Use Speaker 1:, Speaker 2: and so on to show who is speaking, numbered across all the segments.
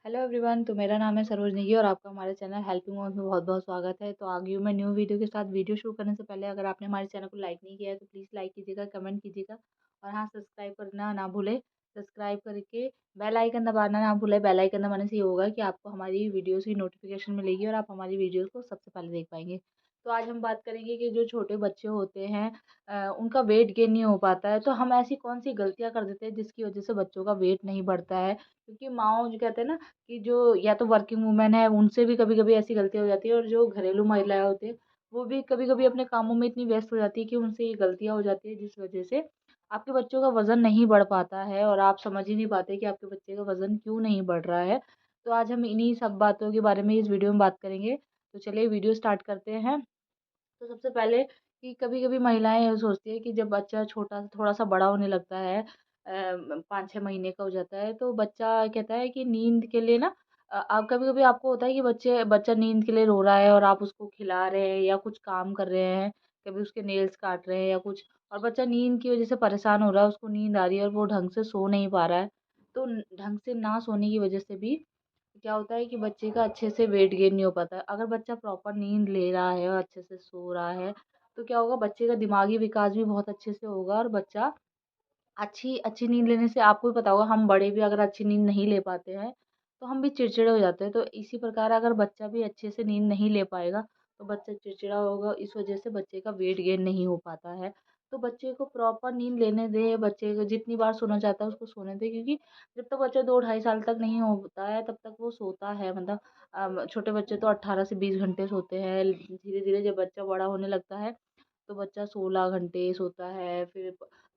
Speaker 1: Hello everyone. तो मेरा नाम है सरोज नेगी और आपका हमारे चैनल हेल्पिंग मोड में बहुत बहुत स्वागत है। तो आगे मैं न्यू वीडियो के साथ। वीडियो शुरू करने से पहले अगर आपने हमारे चैनल को लाइक नहीं किया है तो प्लीज़ लाइक कीजिएगा, कमेंट कीजिएगा और हाँ, सब्सक्राइब करना ना भूलें। सब्सक्राइब करके बेल आइकन दबाना ना भूलें। बेल आइकन दबाने से ये होगा कि आपको हमारी वीडियोज़ की नोटिफिकेशन मिलेगी और आप हमारी वीडियोज़ को सबसे पहले देख पाएंगे। तो आज हम बात करेंगे कि जो छोटे बच्चे होते हैं उनका वेट गेन नहीं हो पाता है, तो हम ऐसी कौन सी गलतियाँ कर देते हैं जिसकी वजह से बच्चों का वेट नहीं बढ़ता है। क्योंकि माँओं जो कहते हैं ना कि जो या तो वर्किंग वूमेन है उनसे भी कभी-कभी ऐसी गलतियाँ हो जाती है और जो घरेलू महिलाएँ होती हैं, वो भी कभी-कभी अपने कामों में इतनी व्यस्त हो जाती है कि उनसे ये गलतियाँ हो जाती है जिस वजह से आपके बच्चों का वज़न नहीं बढ़ पाता है और आप समझ ही नहीं पाते कि आपके बच्चे का वज़न क्यों नहीं बढ़ रहा है। तो आज हम इन्हीं सब बातों के बारे में इस वीडियो में बात करेंगे। तो चलिए वीडियो स्टार्ट करते हैं। तो सबसे पहले कि कभी-कभी महिलाएँ ये सोचती हैं कि जब बच्चा छोटा थोड़ा-सा बड़ा होने लगता है 5-6 महीने का हो जाता है तो बच्चा कहता है कि नींद के लिए ना आप कभी-कभी आपको होता है कि बच्चा नींद के लिए रो रहा है और आप उसको खिला रहे हैं या कुछ काम कर रहे हैं, कभी उसके नेल्स काट रहे हैं या कुछ और बच्चा नींद की वज़ह से परेशान हो रहा है, उसको नींद आ रही है और वो ढंग से सो नहीं पा रहा है। तो ढंग से ना सोने की वज़ह से भी क्या होता है कि बच्चे का अच्छे से वेट गेन नहीं हो पाता है। अगर बच्चा प्रॉपर नींद ले रहा है और अच्छे से सो रहा है, तो क्या होगा बच्चे का दिमागी विकास भी बहुत अच्छे से होगा और बच्चा अच्छी अच्छी नींद लेने से आपको भी पता होगा हम बड़े भी अगर अच्छी नींद नहीं ले पाते हैं, तो हम भी चिड़चिड़े हो जाते हैं। तो इसी प्रकार अगर बच्चा भी अच्छे से नींद नहीं ले पाएगा, तो बच्चा चिड़चिड़ा होगा, इस वजह से बच्चे का वेट गेन नहीं हो पाता है। तो बच्चे को प्रॉपर नींद लेने दें, बच्चे को जितनी बार सोना चाहता है उसको सोने दें क्योंकि जब तक बच्चा 2 ढाई साल तक नहीं होता है तब तक वो सोता है। मतलब छोटे बच्चे तो 18 से 20 घंटे सोते हैं। धीरे-धीरे जब बच्चा बड़ा होने लगता है तो बच्चा 16 घंटे सोता है, फिर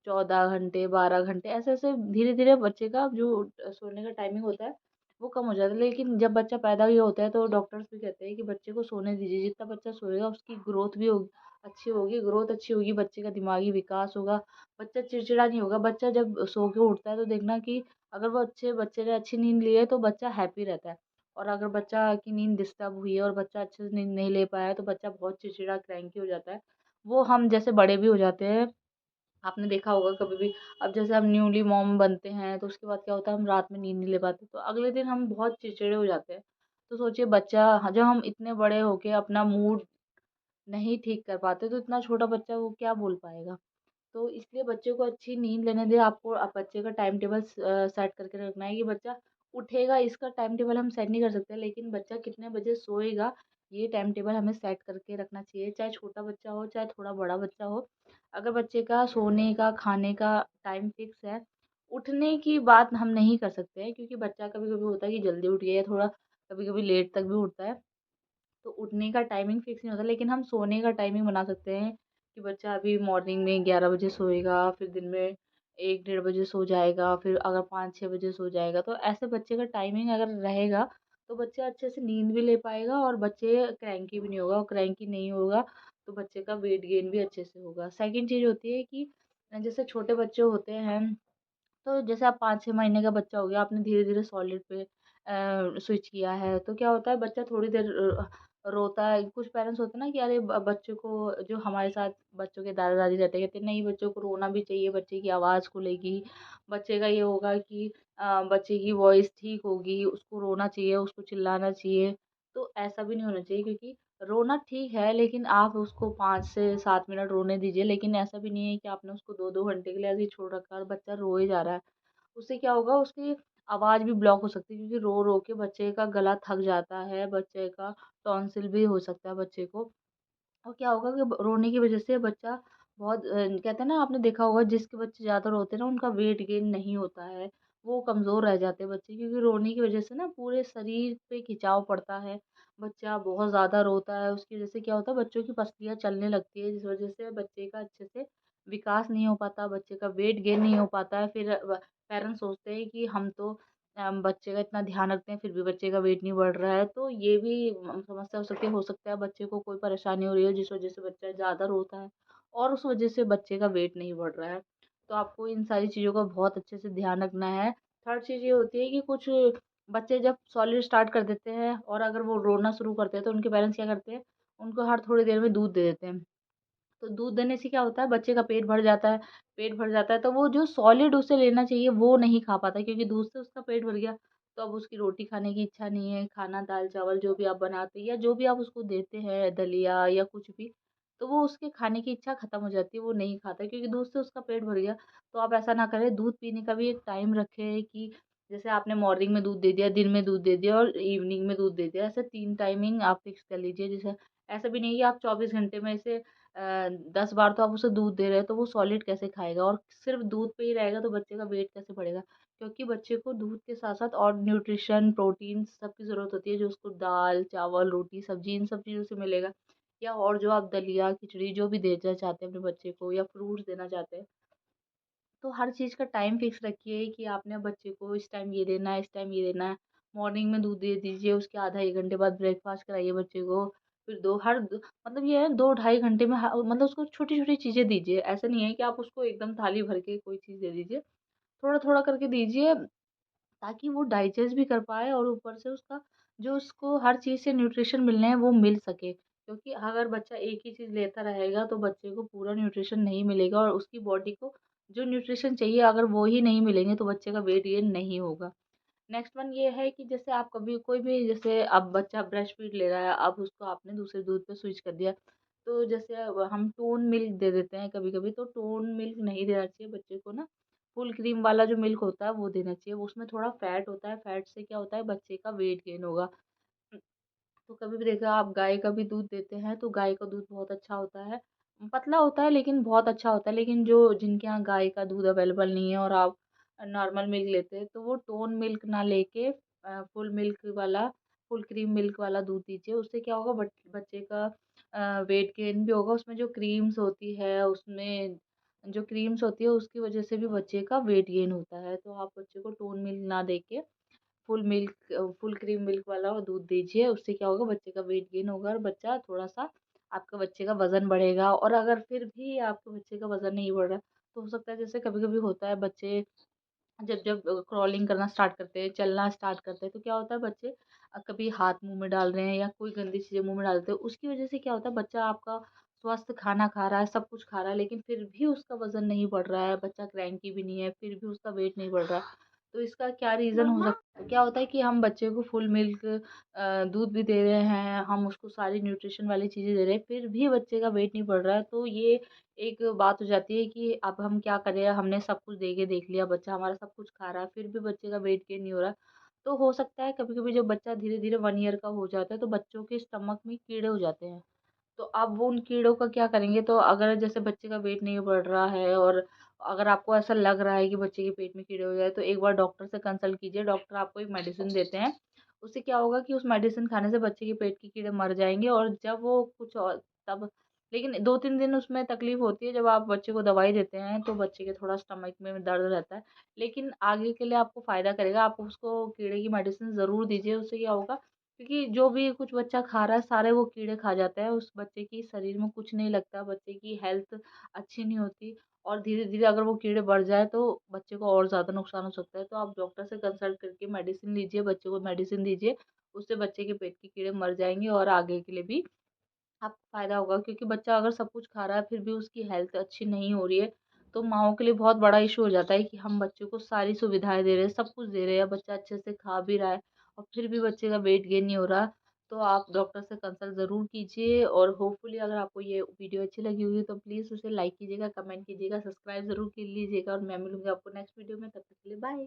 Speaker 1: 14 घंटे, 12 घंटे ऐसे-ऐसे धीरे-धीरे बच्चे का जो सोने का टाइमिंग होता है, वो कम हो जाता है। लेकिन जब बच्चा पैदा ही होता है तो डॉक्टर्स भी कहते हैं कि बच्चे को सोने दीजिए, जितना बच्चा सोएगा उसकी ग्रोथ भी अच्छी होगी, ग्रोथ अच्छी होगी, बच्चे का दिमागी विकास होगा, बच्चा चिड़चिड़ा नहीं होगा। बच्चा जब सो के उठता है तो देखना कि अगर वो बच्चे ने अच्छी नींद ली है तो बच्चा हैप्पी रहता है और अगर बच्चा की नींद डिस्टर्ब हुई है और बच्चा अच्छे से नींद नहीं ले पाया है तो बच्चा बहुत चिड़चिड़ा, क्रैंकी हो जाता है। वो हम जैसे बड़े भी हो जाते हैं, आपने देखा होगा कभी भी। अब जैसे हम न्यूली मॉम बनते हैं तो उसके बाद क्या होता है हम रात में नींद नहीं ले पाते तो अगले दिन हम बहुत चिड़चिड़े हो जाते हैं। तो सोचिए बच्चा जब हम इतने बड़े होके अपना मूड नहीं ठीक कर पाते तो इतना छोटा बच्चा वो क्या बोल पाएगा। तो इसलिए बच्चे को अच्छी नींद लेने दें। आपको बच्चे का टाइम टेबल सेट करके रखना है कि बच्चा उठेगा, इसका टाइम टेबल हम सेट नहीं कर सकते लेकिन बच्चा कितने बजे सोएगा ये टाइम टेबल हमें सेट करके रखना चाहिए, चाहे छोटा बच्चा हो चाहे थोड़ा बड़ा बच्चा हो। अगर बच्चे का सोने का खाने का टाइम फिक्स है, उठने की बात हम नहीं कर सकते हैं क्योंकि बच्चा कभी कभी होता है कि जल्दी उठ गया या थोड़ा कभी कभी लेट तक भी उठता है। तो उठने का टाइमिंग फिक्स नहीं होता लेकिन हम सोने का टाइमिंग बना सकते हैं कि बच्चा अभी मॉर्निंग में 11 बजे सोएगा, फिर दिन में 1 डेढ़ बजे सो जाएगा, फिर अगर 5-6 बजे सो जाएगा। तो ऐसे बच्चे का टाइमिंग अगर रहेगा तो बच्चा अच्छे से नींद भी ले पाएगा और बच्चे क्रैंकी भी नहीं होगा और क्रैंकी नहीं होगा तो बच्चे का वेट गेन भी अच्छे से होगा। सेकंड चीज़ होती है कि जैसे छोटे बच्चे होते हैं, तो जैसे आप 5-6 महीने का बच्चा हो गया, आपने धीरे-धीरे सॉलिड पे स्विच किया है, तो क्या होता है बच्चा थोड़ी देर रोता है। कुछ पेरेंट्स होते हैं ना कि अरे बच्चे को जो हमारे साथ बच्चों के दादा-दादी रहते हैं, कहते हैं नहीं बच्चों को रोना भी चाहिए, बच्चे की आवाज़ खुलेगी, बच्चे का ये होगा कि बच्चे की वॉइस ठीक होगी, उसको रोना चाहिए, उसको चिल्लाना चाहिए। तो ऐसा भी नहीं होना चाहिए क्योंकि रोना ठीक है लेकिन आप उसको 5 से 7 मिनट रोने दीजिए, लेकिन ऐसा भी नहीं है कि आपने उसको 2-2 घंटे के लिए ऐसे ही छोड़ रखा है और बच्चा रोए जा रहा है। उससे क्या होगा उसकी आवाज़ भी ब्लॉक हो सकती है क्योंकि रो-रो के बच्चे का गला थक जाता है, बच्चे का टॉन्सिल भी हो सकता है बच्चे को। और क्या होगा कि रोने की वज़ह से बच्चा बहुत कहते हैं ना आपने देखा होगा जिसके बच्चे ज़्यादा रोते हैं ना उनका वेट गेन नहीं होता है, वो कमज़ोर रह जाते हैं बच्चे क्योंकि रोने की वज़ह से ना पूरे शरीर पे खिंचाव पड़ता है। बच्चा बहुत ज़्यादा रोता है उसकी वज़ह से क्या होता है बच्चों की पसलियाँ चलने लगती है जिस वज़ह से बच्चे का अच्छे से विकास नहीं हो पाता, बच्चे का वेट गेन नहीं हो पाता है। फिर पेरेंट्स सोचते हैं कि हम तो बच्चे का इतना ध्यान रखते हैं फिर भी बच्चे का वेट नहीं बढ़ रहा है, तो ये भी समस्या हो सकता है बच्चे को कोई परेशानी हो रही है जिस वजह से बच्चा ज़्यादा रोता है और उस वजह से बच्चे का वेट नहीं बढ़ रहा है। तो आपको इन सारी चीज़ों का बहुत अच्छे से ध्यान रखना है। थर्ड चीज़ ये होती है कि कुछ बच्चे जब सॉलिड स्टार्ट कर देते हैं और अगर वो रोना शुरू करते हैं तो उनके पेरेंट्स क्या करते हैं, उनको हर थोड़ी देर में दूध दे देते हैं। तो दूध देने से क्या होता है बच्चे का पेट भर जाता है, पेट भर जाता है तो वो जो सॉलिड उसे लेना चाहिए वो नहीं खा पाता क्योंकि दूध से उसका पेट भर गया। तो अब उसकी रोटी खाने की इच्छा नहीं है, खाना दाल-चावल जो भी आप बनाते हैं या जो भी आप उसको देते हैं दलिया या कुछ भी, तो वो उसके खाने की इच्छा खत्म हो जाती है, वो नहीं खाता क्योंकि दूध से उसका पेट भर गया। तो आप ऐसा ना करें, दूध पीने का भी एक टाइम रखें कि जैसे आपने मॉर्निंग में दूध दे दिया, दिन में दूध दे दिया और इवनिंग में दूध दे दिया, ऐसे 3 टाइमिंग आप फिक्स कर लीजिए। जैसे ऐसा भी नहीं है कि आप 24 घंटे में से 10 बार तो आप उसे दूध दे रहे हैं, तो वो सॉलिड कैसे खाएगा और सिर्फ़ दूध पे ही रहेगा तो बच्चे का वेट कैसे बढ़ेगा? क्योंकि बच्चे को दूध के साथ-साथ और न्यूट्रिशन, प्रोटीन सबकी ज़रूरत होती है, जो उसको दाल, चावल, रोटी, सब्ज़ी इन सब चीज़ों से मिलेगा या और जो आप दलिया, खिचड़ी जो भी देना चाहते हैं अपने बच्चे को या फ्रूट्स देना चाहते हैं, तो हर चीज़ का टाइम फिक्स रखिए कि आपने बच्चे को इस टाइम ये देना है, इस टाइम ये देना है। मॉर्निंग में दूध दे दीजिए, उसके आधा 1 घंटे बाद ब्रेकफ़ास्ट कराइए बच्चे को। फिर दो हर द मतलब ये है 2 ढाई घंटे में मतलब उसको छोटी-छोटी चीज़ें दीजिए। ऐसा नहीं है कि आप उसको एकदम थाली भर के कोई चीज़ दे दीजिए। थोड़ा-थोड़ा करके दीजिए ताकि वो डाइजेस्ट भी कर पाए और ऊपर से उसका जो उसको हर चीज़ से न्यूट्रिशन मिलने हैं वो मिल सके। क्योंकि अगर बच्चा एक ही चीज़ लेता रहेगा तो बच्चे को पूरा न्यूट्रिशन नहीं मिलेगा और उसकी बॉडी को जो न्यूट्रिशन चाहिए अगर वो ही नहीं मिलेंगे तो बच्चे का वेट गेन नहीं होगा। नेक्स्ट वन ये है कि जैसे आप कभी कोई भी जैसे अब बच्चा ब्रेस्ट फीड ले रहा है, अब उसको आपने दूसरे दूध पे स्विच कर दिया। तो जैसे अब हम टोन मिल्क दे देते हैं कभी-कभी, तो टोन मिल्क नहीं देना चाहिए बच्चे को ना। फुल क्रीम वाला जो मिल्क होता है वो देना चाहिए। उसमें थोड़ा फैट होता है, फैट से क्या होता है बच्चे का वेट गेन होगा। तो कभी भी देखा आप गाय का भी दूध देते हैं तो गाय का दूध बहुत अच्छा होता है। पतला होता है लेकिन बहुत अच्छा होता है। लेकिन जो जिनके यहाँ गाय का दूध अवेलेबल नहीं है और आप नॉर्मल मिल्क लेते हैं तो वो टोन मिल्क ना लेके फुल मिल्क वाला फुल क्रीम मिल्क वाला दूध दीजिए। उससे क्या होगा बच्चे का वेट गेन भी होगा। उसमें जो क्रीम्स होती है उसमें जो क्रीम्स होती है उसकी वजह से भी बच्चे का वेट गेन होता है। तो आप बच्चे को टोन मिल्क ना देके फुल क्रीम मिल्क वाला दूध दीजिए। उससे क्या होगा बच्चे का वेट गेन होगा और बच्चा थोड़ा-सा आपका बच्चे का वज़न बढ़ेगा और अगर फिर भी आपके बच्चे का वज़न नहीं बढ़ रहा, तो हो सकता है जैसे कभी-कभी होता है बच्चे जब जब क्रॉलिंग करना स्टार्ट करते हैं, चलना स्टार्ट करते हैं, तो क्या होता है बच्चे कभी हाथ मुँह में डाल रहे हैं या कोई गंदी चीज़ें मुँह में डालते हैं। उसकी वज़ह से क्या होता है बच्चा आपका स्वस्थ खाना खा रहा है, सब कुछ खा रहा है लेकिन फिर भी उसका वज़न नहीं बढ़ रहा है, बच्चा क्रैंकी भी नहीं है, फिर भी उसका वेट नहीं बढ़ रहा। तो इसका क्या रीज़न हो सकता है? क्या होता है कि हम बच्चे को फुल मिल्क दूध भी दे रहे हैं, हम उसको सारी न्यूट्रिशन वाली चीज़ें दे रहे हैं, फिर भी बच्चे का वेट नहीं बढ़ रहा है। तो ये एक बात हो जाती है कि अब हम क्या करें, हमने सब कुछ दे के देख लिया, बच्चा हमारा सब कुछ खा रहा है, फिर भी बच्चे का वेट गेन नहीं हो रहा। तो हो सकता है कभी-कभी जब बच्चा धीरे-धीरे 1 ईयर का हो जाता है, तो बच्चों के स्टमक में कीड़े हो जाते हैं। तो अब वो उन कीड़ों का क्या करेंगे? तो अगर जैसे बच्चे का वेट नहीं बढ़ रहा है और अगर आपको ऐसा लग रहा है कि बच्चे के पेट में कीड़े हो जाए, तो एक बार डॉक्टर से कंसल्ट कीजिए। डॉक्टर आपको एक मेडिसिन देते हैं। उससे क्या होगा कि उस मेडिसिन खाने से बच्चे के पेट के कीड़े मर जाएँगे और जब वो कुछ और तब लेकिन 2-3 दिन उसमें तकलीफ़ होती है, जब आप बच्चे को दवाई देते हैं, तो बच्चे के थोड़ा स्टमक में दर्द रहता है। लेकिन आगे के लिए आपको फ़ायदा करेगा। आप उसको कीड़े की मेडिसिन ज़रूर दीजिए। उससे क्या होगा क्योंकि जो भी कुछ बच्चा खा रहा है सारे वो कीड़े खा जाते हैं, उस बच्चे की शरीर में कुछ नहीं लगता, बच्चे की हेल्थ अच्छी नहीं होती और धीरे-धीरे अगर वो कीड़े बढ़ जाए तो बच्चे को और ज़्यादा नुकसान हो सकता है। तो आप डॉक्टर से कंसल्ट करके मेडिसिन लीजिए, बच्चे को मेडिसिन दीजिए, उससे बच्चे के पेट के कीड़े मर जाएँगे और आगे के लिए भी आपको फ़ायदा होगा क्योंकि बच्चा अगर सब कुछ खा रहा है फिर भी उसकी हेल्थ अच्छी नहीं हो रही है, तो माँओं के लिए बहुत बड़ा इश्यू हो जाता है कि हम बच्चे को सारी सुविधाएँ दे रहे हैं, सब कुछ दे रहे हैं, बच्चा अच्छे से खा भी रहा है और फिर भी बच्चे का वेट गेन नहीं हो रहा। तो आप डॉक्टर से कंसल्ट ज़रूर कीजिए और होपफुली अगर आपको ये वीडियो अच्छी लगी होगी तो प्लीज़ उसे लाइक कीजिएगा, कमेंट कीजिएगा, सब्सक्राइब ज़रूर कर लीजिएगा और मैं मिलूँगी आपको नेक्स्ट वीडियो में। तब तक के लिए बाय।